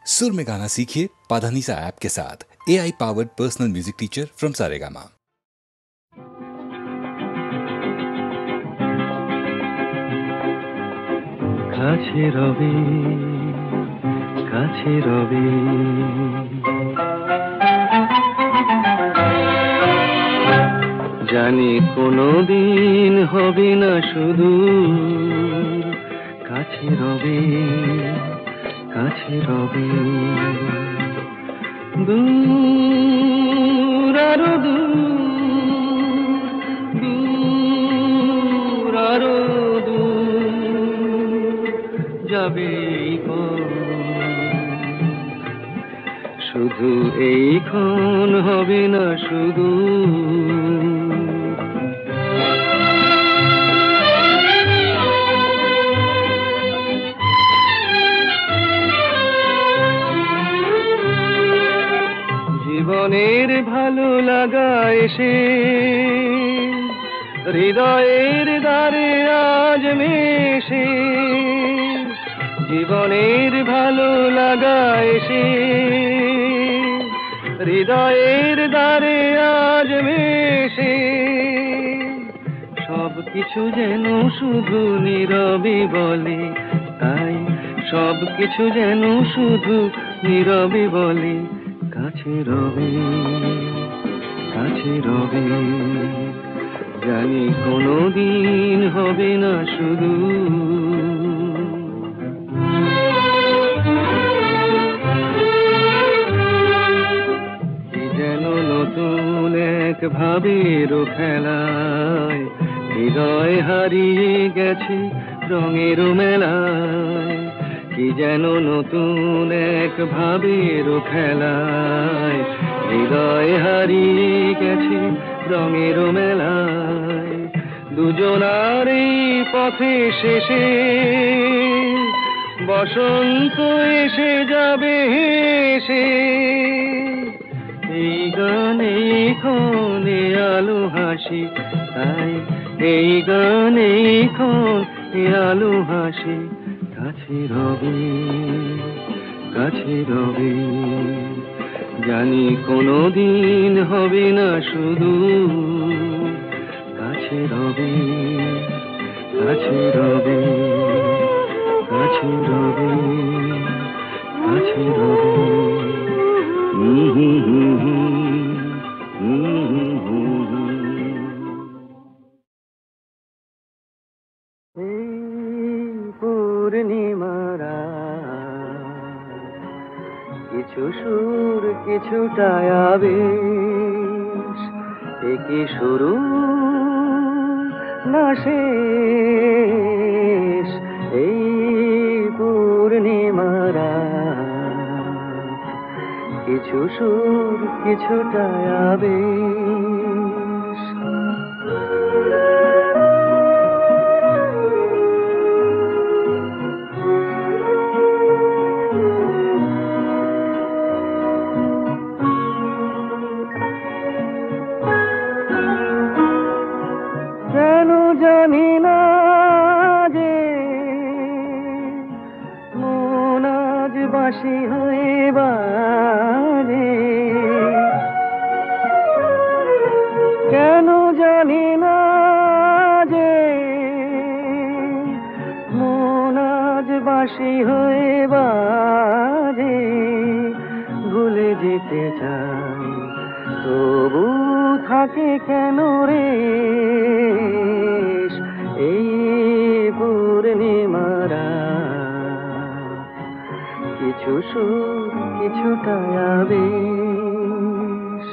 सुर में गाना सीखिए पाधानीसा ऐप के साथ। AI powered personal music teacher from Saregama. কাছে রবি কাছে রবি জানি কোনোদিন হবে না শুধু কাছে রবি কাছে রবি দূর আরো দূর আরো যাবে শুধু এইক্ষণ হবে না শুধু জীবনের ভালো লাগা এসে হৃদয়ের দ্বারে আজ মেশে জীবনের ভালো লাগা এসে হৃদয়ের দ্বারে আজ মেশে সব কিছু যেন শুধু নীরবে বলে তাই সব কিছু যেন শুধু নীরবে বলে কাছে রবি কাছে রবি জানি কোনোদিন হবে না শুধু নতুন এক ভাবের খেলায় হৃদয় হারিয়ে গেছে রঙের মেলায় কি যেন নতুন এক ভাবের খেলায় হৃদয় হারিয়ে গেছে রঙের মেলায় দুজনার এই পথে শেষে বসন্ত এসে যাবে হেসে এই গানে ক্ষণে আলো হাসি তাই এই গানে ক্ষণে আলো হাসি কাছে রবি কাছে রবি জানি কোনোদিন হবে না শুধু কাছে রবি কাছে রবি কাছে রবি কাছে রবি পূর্ণিমারা কিছু সুর কিছুটা আবেশ একে শুরু না শেষ এই পূর্ণিমারা কিছু সুর কিছুটা আবেশ কেন জানি না যে মন আজ বাঁশি হয়ে বাজে কেন জানি না যে মন আজ বাঁশি হয়ে বাজে ভুলে যেতে চাই তবু থাকে কেন রে এই পূর্ণিমারা কিছু সুর কিছুটা আবেশ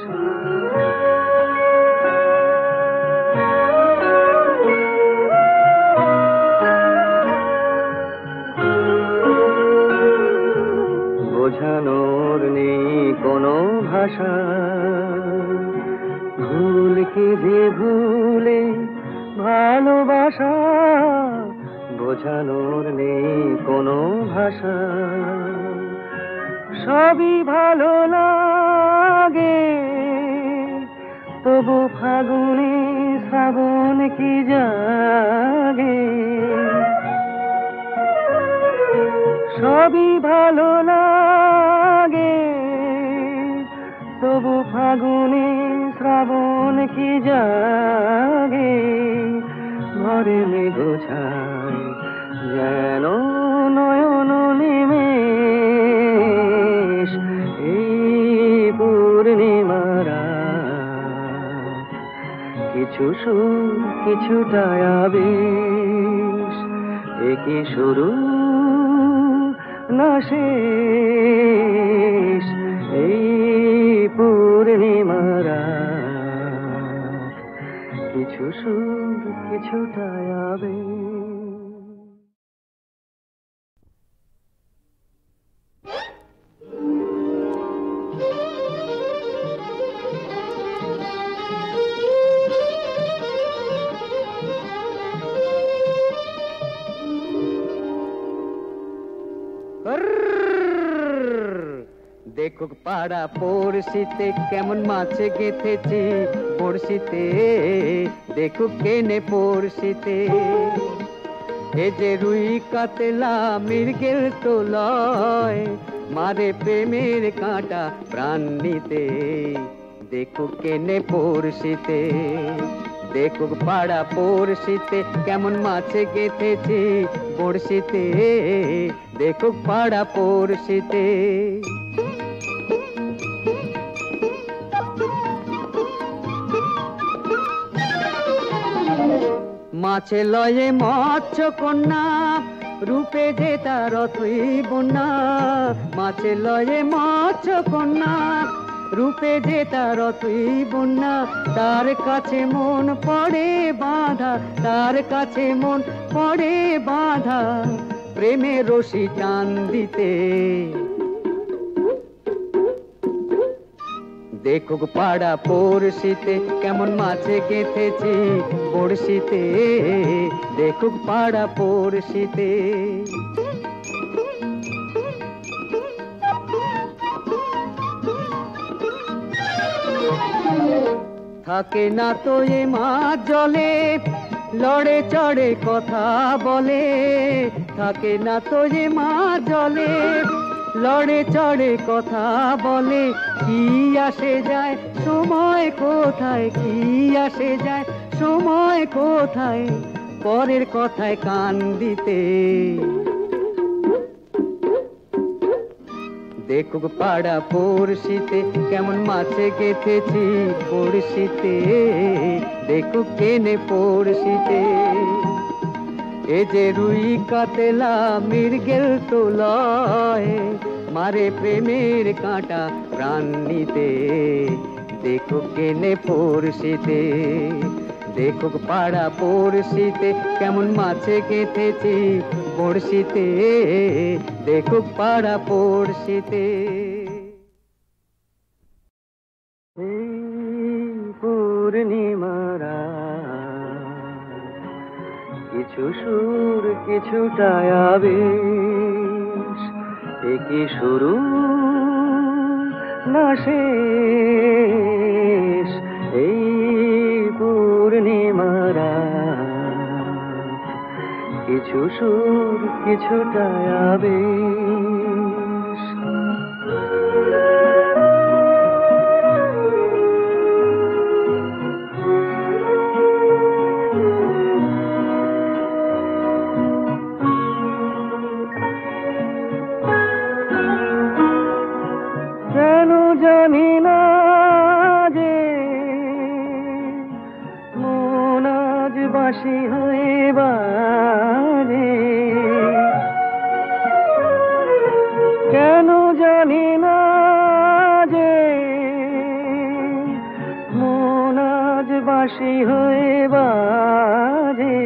বোঝানোর নেই কোনো ভাষা ভুলকে যে ভুলে ভালোবাসা বোঝানোর নেই কোনো ভাষা সবই ভালো লাগে তবু ফাগুনে শ্রাবণ কি জাগে সবই ভালো লাগে সুর কিছুটা আবেশ, একি শুরু না শেষ, এই পূর্ণিমার রাত, কিছু সুর কিছুটা আবেশ। দেখুক পাড়া পড়শিতে কেমন মাছে গেঁথেছি পড়শিতে, দেখুক কেনে পড়শিতে, এ যে রুই কাতলা মৃগেল তো লয়, মারে প্রেমের কাঁটা প্রাণ নিতে, দেখুক কেনে পড়শিতে, দেখুক পাড়া পড়শিতে কেমন মাছে গেঁথেছি পড়শিতে, দেখুক পাড়া পড়শিতে। মাছে লয়ে মৎস্য কন্যা, রূপে যে তার অথই বন্যা, মাছে লয়ে মৎস্য কন্যা, রূপে যে তার অথই বন্যা, তার কাছে মন পড়ে বাঁধা, তার কাছে মন পড়ে বাঁধা, প্রেমের রশি টান দিতে, দেখুক পাড়া পড়শিতে কেমন মাছে গেঁথেছি পড়শিতে, দেখুক পাড়া পড়শিতে। থাকে না তো এ মাছ জলে, লড়ে চড়ে কথা বলে, থাকে না তো এ মাছ জলে, লড়ে চড়ে কথা বলে, কি আসে যায় সময় কোথায়, কি আসে যায় সময় কোথায়, পরের কথায় কান দিতে, দেখুক পাড়া পড়শিতে কেমন মাছে গেঁথেছি পড়শিতে, দেখুক কেনে পড়শিতে, এ যে রুই কাতলা মৃগেল তো লয়, মারে প্রেমের কাঁটা প্রাণ নিতে, দেখুক কেনে পড়শিতে, দেখুক পাড়া পড়শিতে কেমন মাছে গেঁথেছি পড়শিতে, দেখুক পাড়া পড়শিতে। পূর্ণিমার কিছু সুর কিছুটা আবেশ, একি শুরু না শেষ, এই পূর্ণিমার কিছু সুর কিছুটা আবেশ। কেন জানি না যে মন আজ বাঁশি হয়ে বাজে, কেন জানি না যে মন আজ বাঁশি হয়ে বাজে,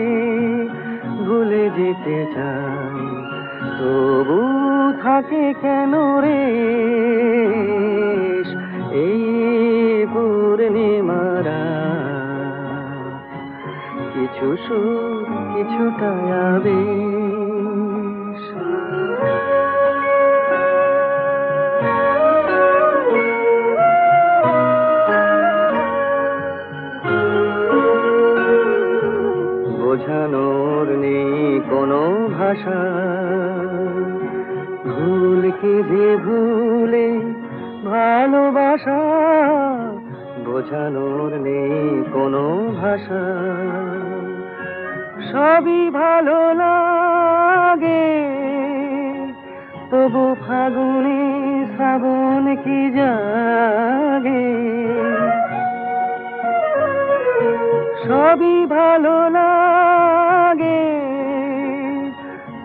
ভুলে যেতে চাই তবু থাকে কেন রে, এই পূর্ণিমার কিছু সুর কিছুটা আবেশ। বোঝানোর নেই কোনো ভাষা, ভুলকে যে ভুলে ভালোবাসা, বোঝানোর নেই কোনো ভাষা, সবই ভালো লাগে তবু ফাগুনে শ্রাবণ কি জাগে, সবই ভালো লাগে,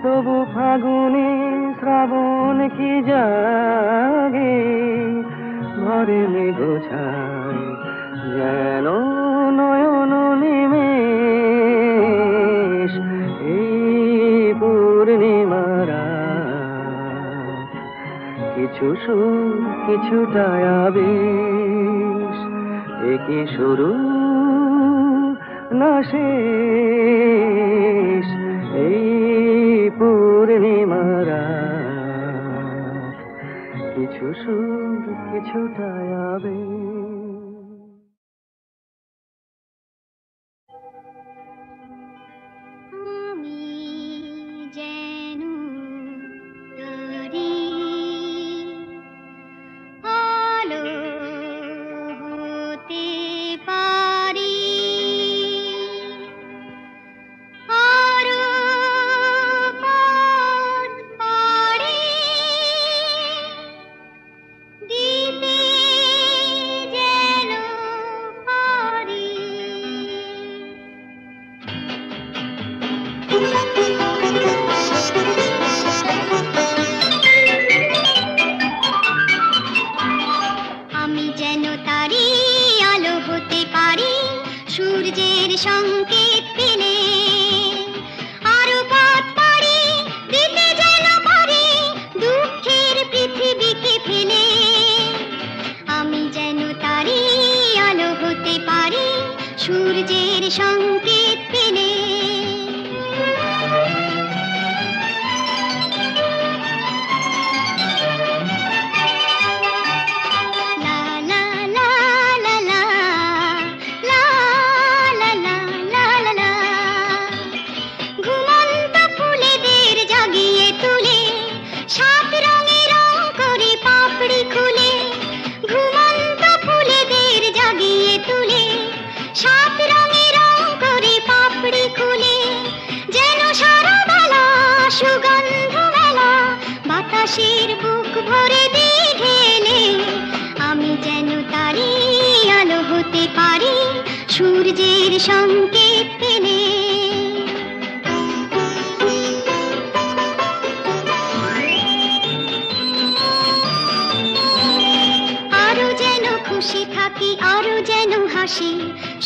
তবু ফাগুনে শ্রাবণ কি জাগে, ঘরে মেঘোছায় যেন নয়ন নিমেষ, এই পূর্ণিমারা কিছু সুর কিছুটা আবেশ, একই শুরু না শেষ, এই পূর্ণিমারা কিছু সুর কিছুটা আবেশ।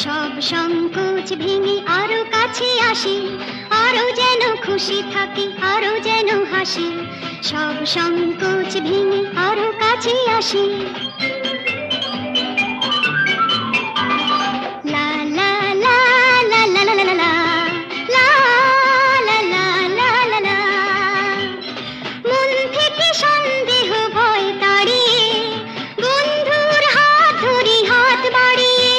সব সংকোচ ভেঙে আরো কাছে আসি, আরো যেন খুশি থাকি, আরো যেন হাসি, সব সংকোচ ভেঙে আরো কাছে আসি। লা লা লা লা লা লা লা লা লা লা লা লা লা লা। মন থেকে সন্দেহ ভয় তাড়িয়ে বন্ধুর হাত ধরি হাত বাড়িয়ে,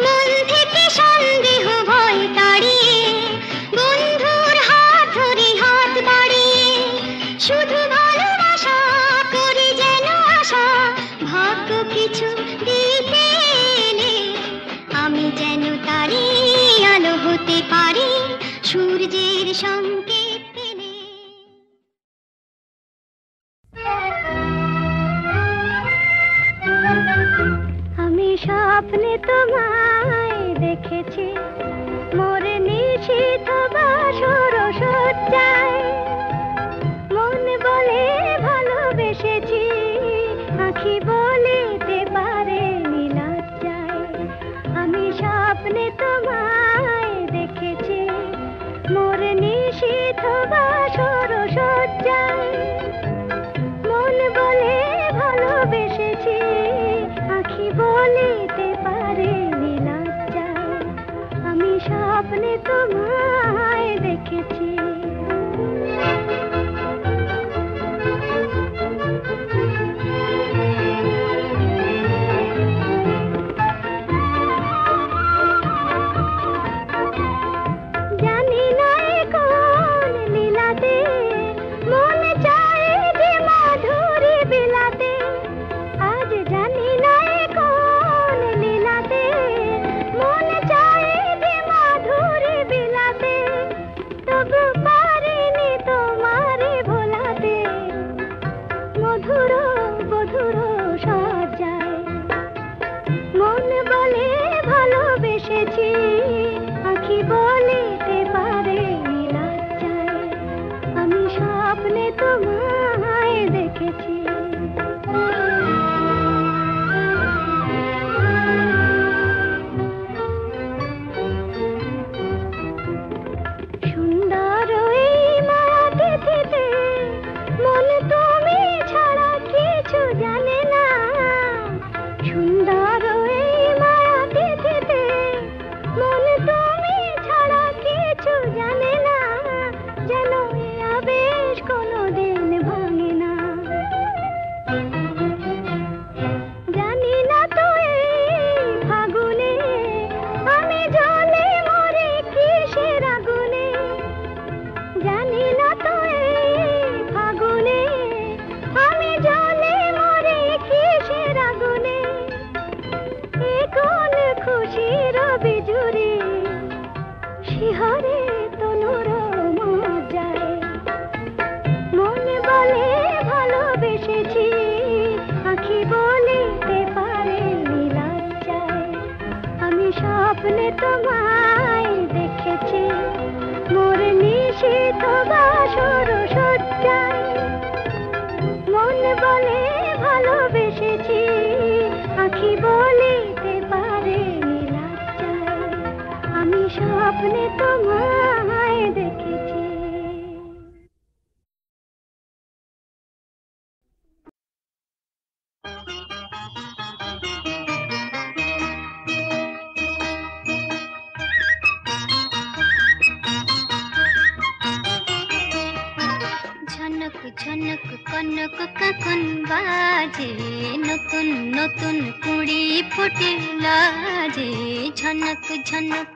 মন থেকে সন্দেহ ভয় তাড়িয়ে বন্ধুর হাত ধরি হাত বাড়িয়ে, শুধু ভালোবাসা করি যেন আশা, ভাগ্য কিছু দিতে এলে আমি যেন তারি আলো হতে পারি, সূর্যের সংকেত পেলে। আমি স্বপ্নে তোমায় দেখেছি, মোর নিশীথ বাসর সজ্জায়, মন বলে ভালোবেসেছি, আঁখি বলিতে পারেনি লজ্জায়। আমি স্বপ্নে তোমায় দেখেছি, মোর নিশীথ বাসর সজ্জায়, মন বলে ভালোবেসেছি, আঁখি বলিতে পারেনি লজ্জায়। আমি স্বপ্নে তোমায় দেখেছি। জানি না কোন লীলাতে মন চায় যে মাধুরী বিলাতে, আজ জানি না কোন লীলাতে মন চায় যে মাধুরী বিলাতে, তবু পারিনি তোমারে ভোলাতে, মধুর মধুর সজ্জায় মন বলে ভালোবেসেছি, জানি না তো এই ফাগুনে আমি জলে মরে কিসের আগুনে, জানি না তো এই ফাগুনে আমি জলে মরে কিসের আগুনে। এ কোন খুশির বিজুরে শিহরে তনুর মজ্জায়, মন বলে ভালোবেসেছি আঁখি বলিতে পারে লজ্জায়। আমি স্বপ্নে তোমায় দেখেছি মোর নিশীথ বাসর সজ্জায়, মন বলে ভালোবেসেছি আঁখি বলিতে পারে লজ্জায়। আমি স্বপ্নে তোমায় দেখেছি। ঝনক ঝনক কনক কাকন বাজে, নতুন নতুন কুড়ি ফুটে লাজে। ঝনক ঝনক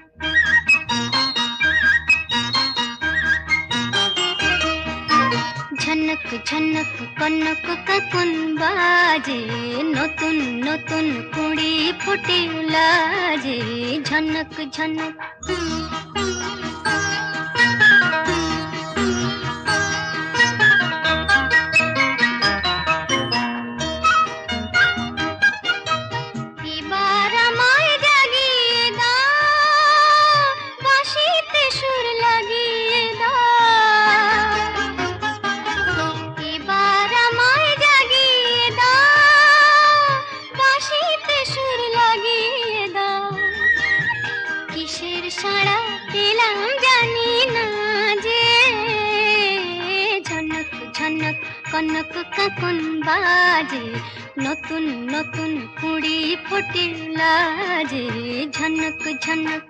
ঝনক ঝনক কনক কাকন বাজে, নতুন নতুন কুড়ি ফুটে লাজে। ঝনক ঝনক এবার আমায় জাগিয়ে দাও, বাঁশিতে সুর লাগিয়ে দাও। এবার আমায় জাগিয়ে দাও, বাঁশিতে সুর লাগিয়ে দাও। কিসের সাড়া পেলাম জানি না যে, ঝনক ঝনক কনক কাকন বাজে, নতুন নতুন কুড়ি ফোটে লাজে। ঝনক ঝনক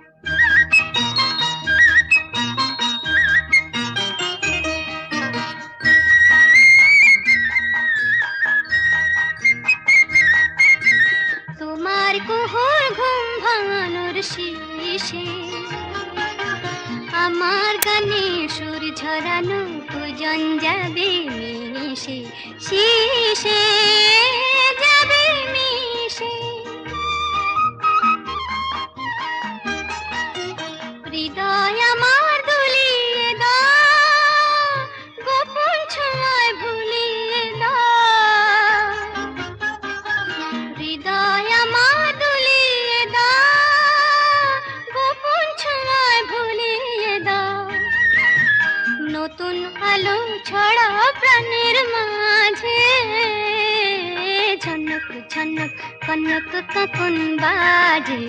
তোমার কুহুর ঘুম ভাঙানোর শেষে আমার গানে সুর ঝরানো পূজন যাবে মিশে, শেষে যাবে মিশে। হৃদয় আমার দুলিয়ে দাও, গোপন ছোঁয়ায় ভুলিয়ে দাও। হৃদয় আমার দুলিয়ে দাও, গোপন ছোঁয়ায় ভুলিয়ে দাও। নতুন আলো ছড়া প্রাণের মাঝে, ঝনক ঝনক কনক কাকন বাজে,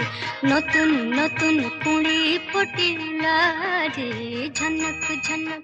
নতুন নতুন কুড়ি ফোটে লাজে। ঝনক ঝনক